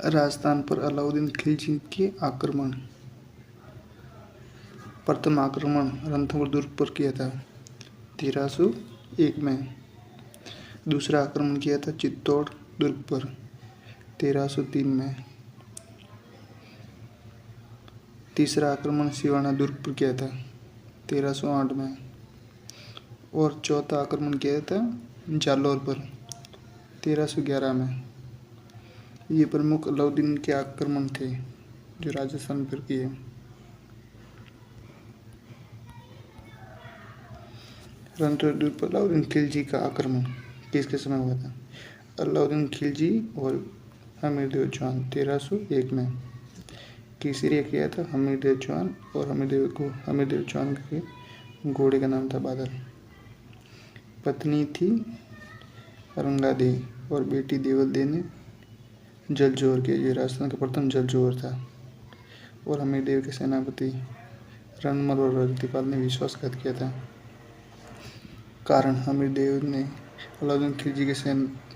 राजस्थान पर अलाउद्दीन खिलजी के आक्रमण। प्रथम आक्रमण रणथंभौर दुर्ग पर किया था 1301 में। दूसरा आक्रमण किया था चित्तौड़ दुर्ग पर 1303 में। तीसरा आक्रमण सिवाना दुर्ग पर किया था 1308 में। और चौथा आक्रमण किया था जालौर पर 1311 में। ये प्रमुख अलाउद्दीन के आक्रमण थे जो राजस्थान पर किए। रणथंभौर दुर्ग पर अलाउद्दीन खिलजी का आक्रमण किसके समय हुआ था? अलाउद्दीन खिलजी और हमीरदेव चौहान 1301 में। किसने किया था? हमीरदेव चौहान। और हमीरदेव चौहान के घोड़े का नाम था बादल। पत्नी थी रंगादेवी और बेटी देवल ने जलजोहर के। ये राजस्थान का प्रथम जलजोहर था। और हमीरदेव के सेनापति रणमल और रतिपाल ने विश्वासघात किया था। कारण हमीरदेव ने अलाउद्दीन खिलजी के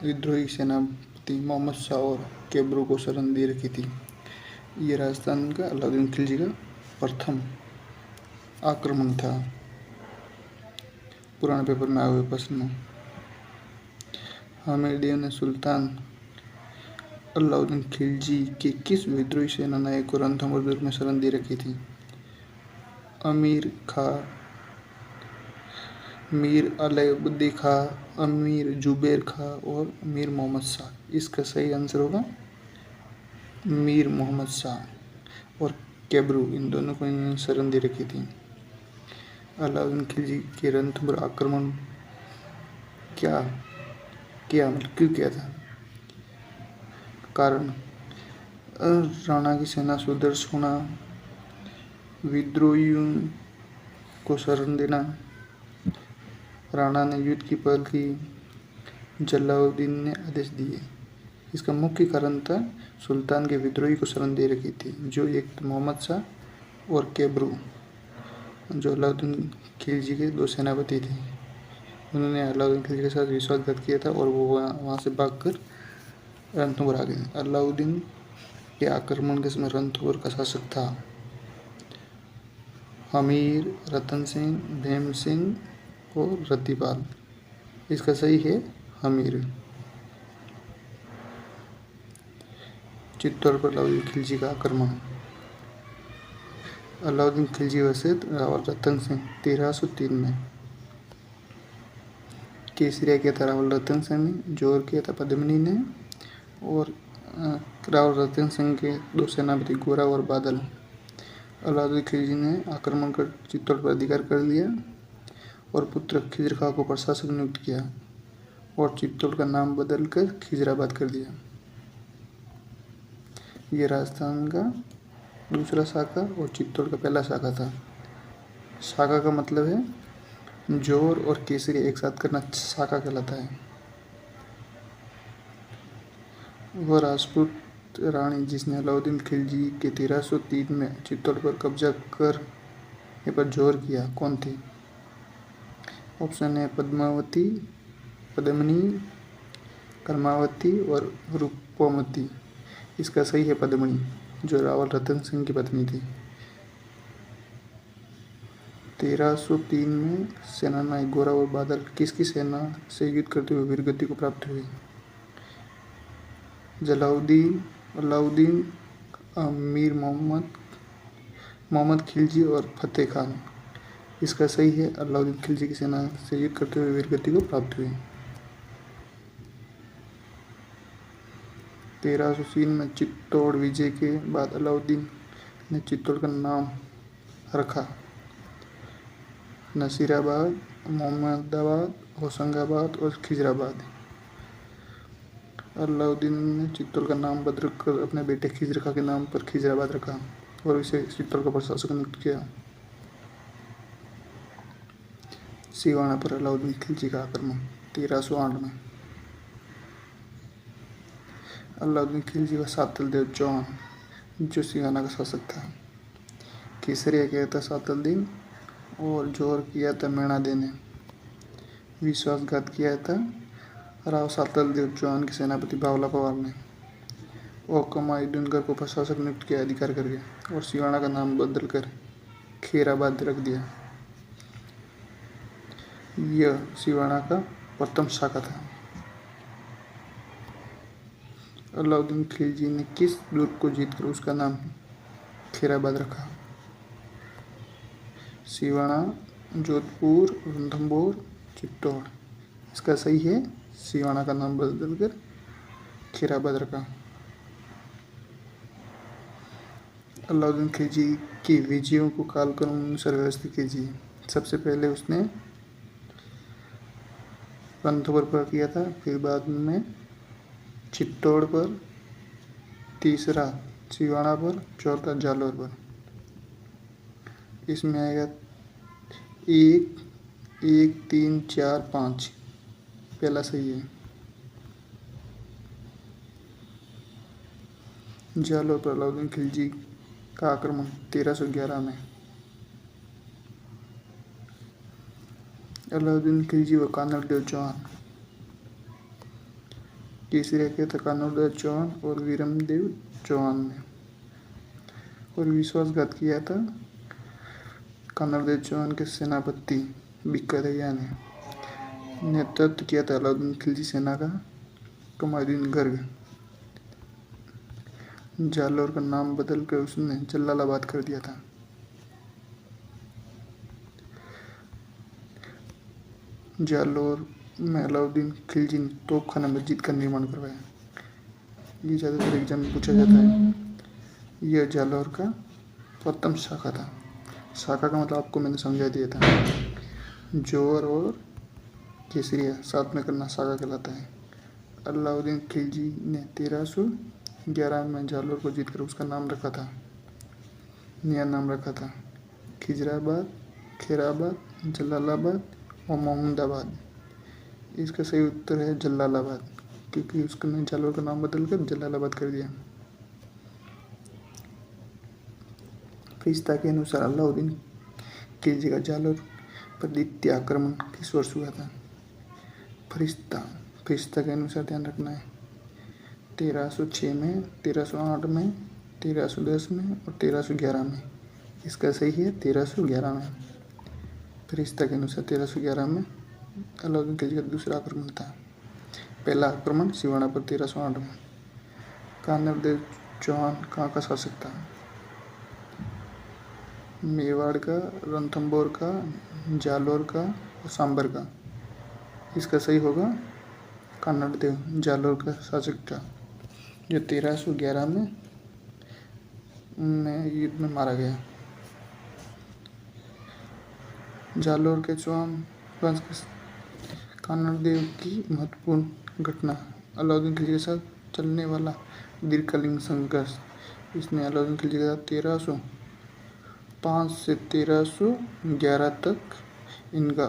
विद्रोही सेनापति मोहम्मद शाह और कैबरू को शरण दे रखी थी। ये राजस्थान का अलाउद्दीन खिलजी का प्रथम आक्रमण था। पुराने पेपर में आए हुए प्रश्न। हमीरदेव ने सुल्तान अलाउद्दीन खिलजी के किस विद्रोही सेना नायक को रणथंभौर दुर्ग में शरण दे रखी थी? अमीर खां, मीर अलाउद्दीन खां, अमीर जुबैर खां और मीर मोहम्मद शाह। इसका सही आंसर होगा मीर मोहम्मद शाह और कैबरू, इन दोनों को इन्होंने शरण दे रखी थी। अलाउद्दीन खिलजी के रणथंभौर आक्रमण क्या किया, मतलब क्यों किया था? कारण राणा की सेना सुदृढ़ होना, विद्रोहियों को शरण देना, राणा ने युद्ध की पहल की, जलालुद्दीन ने आदेश दिए। इसका मुख्य कारण था सुल्तान के विद्रोही को शरण दे रखी थी, जो एक मोहम्मद शाह और कैबरू, जो अलाउद्दीन खिलजी के दो सेनापति थे। उन्होंने अलाउद्दीन खिलजी के साथ विश्वासघात किया था और वो वहाँ से भागकर रणथंभौर आ गए। अलाउद्दीन के आक्रमण के समय रणथंभौर का शासक था हमीर, रतन सिंह, भीम सिंह और रतिपाल। इसका सही है हमीर। चित्तौड़ पर अलाउद्दीन खिलजी का आक्रमण। अलाउद्दीन खिलजी वशिष्ठ रावल रतन सिंह 1303 में। केसरिया किया था रावल रतन सिंह ने, जोर किया था पद्मिनी ने। और रावल रतन सिंह के दो सेनापति गोरा और बादल। अलाउद्दीन खिलजी ने आक्रमण कर चित्तौड़ पर अधिकार कर लिया और पुत्र खिजर खां को प्रशासक नियुक्त किया और चित्तौड़ का नाम बदलकर खिजराबाद कर दिया। ये राजस्थान का दूसरा शाखा और चित्तौड़ का पहला शाखा था। शाखा का मतलब है जोर और केसरी एक साथ करना शाखा कहलाता है। वह राजपूत रानी जिसने अलाउद्दीन खिलजी के 1303 में चित्तौड़ पर कब्जा करने पर जोर किया, कौन थी? ऑप्शन है पद्मावती, पद्मिनी, कर्मावती और रूपमती। इसका सही है पद्मिनी, जो रावल रतन सिंह की पत्नी थी। 1303 में सेनानायक गोरा और बादल किसकी सेना से युद्ध करते हुए वीरगति को प्राप्त हुए? जलालुद्दीन, अलाउद्दीन, मीर मोहम्मद खिलजी और फतेह खान। इसका सही है अलाउद्दीन खिलजी की सेना से युद्ध करते हुए वीरगति को प्राप्त हुई। 1303 में चित्तौड़ विजय के बाद अलाउद्दीन ने चित्तौड़ का नाम रखा नसीराबाद, मोहम्मदाबाद, होशंगाबाद और खिजराबाद। अलाउद्दीन ने चित्तौड़ का नाम बदल कर अपने बेटे खिजर खां के नाम पर खिजराबाद रखा और इसे चित्तौड़ का प्रशासक नियुक्त किया। सिवाना पर अलाउद्दीन खिलजी का आक्रमण 1308 में। अलाउद्दीन खिलजी व सातल देव चौहान, जो सिवाना का शासक था। केसरिया किया था सातलदीन और जोर किया था मेणादे ने। विश्वासघात किया था राव सातल देव चौहान के सेनापति बावला पवार ने। और कमायुद्दीन को प्रशासक नियुक्त किया अधिकार करके, और सिवाना का नाम बदलकर खैराबाद रख दिया। यह सिवाना का प्रथम शाखा था। अलाउद्दीन खिलजी ने किस दुर्ग को जीतकर उसका नाम खैराबाद रखा? सिवाना, जोधपुर, रणथंभौर, चित्तौड़। इसका सही है सिवाना का नाम बदलकर खैराबाद रखा। अलाउद्दीन खिलजी की विजयों को कालक्रम अनुसार व्यवस्थित कीजिए। सबसे पहले उसने रणथंभौर पर किया था, फिर बाद में चित्तौड़ पर, तीसरा सिवाना पर, चौथा जालौर पर। इसमें आएगा 1, 1, 3, 4, 5। पहला सही है। जालौर पर अलाउद्दीन खिलजी का आक्रमण 1311 में। अलाउद्दीन खिलजी व कानड़देव चौहान। तीसरे किया था कानड़देव चौहान और वीरमदेव चौहान ने, और विश्वासघात किया था कानड़देव चौहान के सेनापति बिक्करैया ने। नेतृत्व किया था अलाउद्दीन खिलजी सेना का कमायुद्दीन गर्ग। जालौर का नाम बदलकर उसने जलालाबाद कर दिया था। जालौर में अलाउद्दीन खिलजी ने तोपखाना मस्जिद का निर्माण करवाया। ये ज़्यादातर एग्जाम में पूछा जाता है। यह जालौर का प्रथम शाखा था। शाखा का मतलब आपको मैंने समझा दिया था। जोर और केसरिया साथ में करना शाखा कहलाता है। अलाउद्दीन खिलजी ने 1311 में जालौर को जीतकर उसका नाम रखा था, नया नाम रखा था खिजराबाद, खैराबाद, जलालाबाद और मोहम्मदाबाद। इसका सही उत्तर है जलालाबाद, क्योंकि उसने जालौर का नाम बदलकर जलालाबाद कर दिया। फरिश्ता के अनुसार अलाउद्दीन खिलजी का जालौर पर द्वितीय आक्रमण किस वर्ष हुआ था? फरिश्ता के अनुसार ध्यान रखना है। 1306 में, 1308 में, 1310 में और 1311 में। इसका सही है 1311 में। फरिश्ता के अनुसार 1311 में अलाउद्दीन खिलजी का दूसरा आक्रमण था। पहला आक्रमण सिवाना पर 1308 में। कानड़देव चौहान कहाँ का शासक था? मेवाड़ का, रणथंभौर का, जालौर का और सांबर का। इसका सही होगा कानड़देव, जालौर का शासक था, जो 1311 में युद्ध में मारा गया। जालौर के चौहान वंश के कानड़देव की महत्वपूर्ण घटना, अलाउद्दीन खिलजी के साथ चलने वाला दीर्घकालीन संघर्ष। इसने अलाउद्दीन खिलजी के साथ 1305 से 1311 तक इनका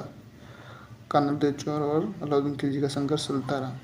कानड़देव चौहान और अलाउद्दीन खिलजी का संघर्ष चलता रहा।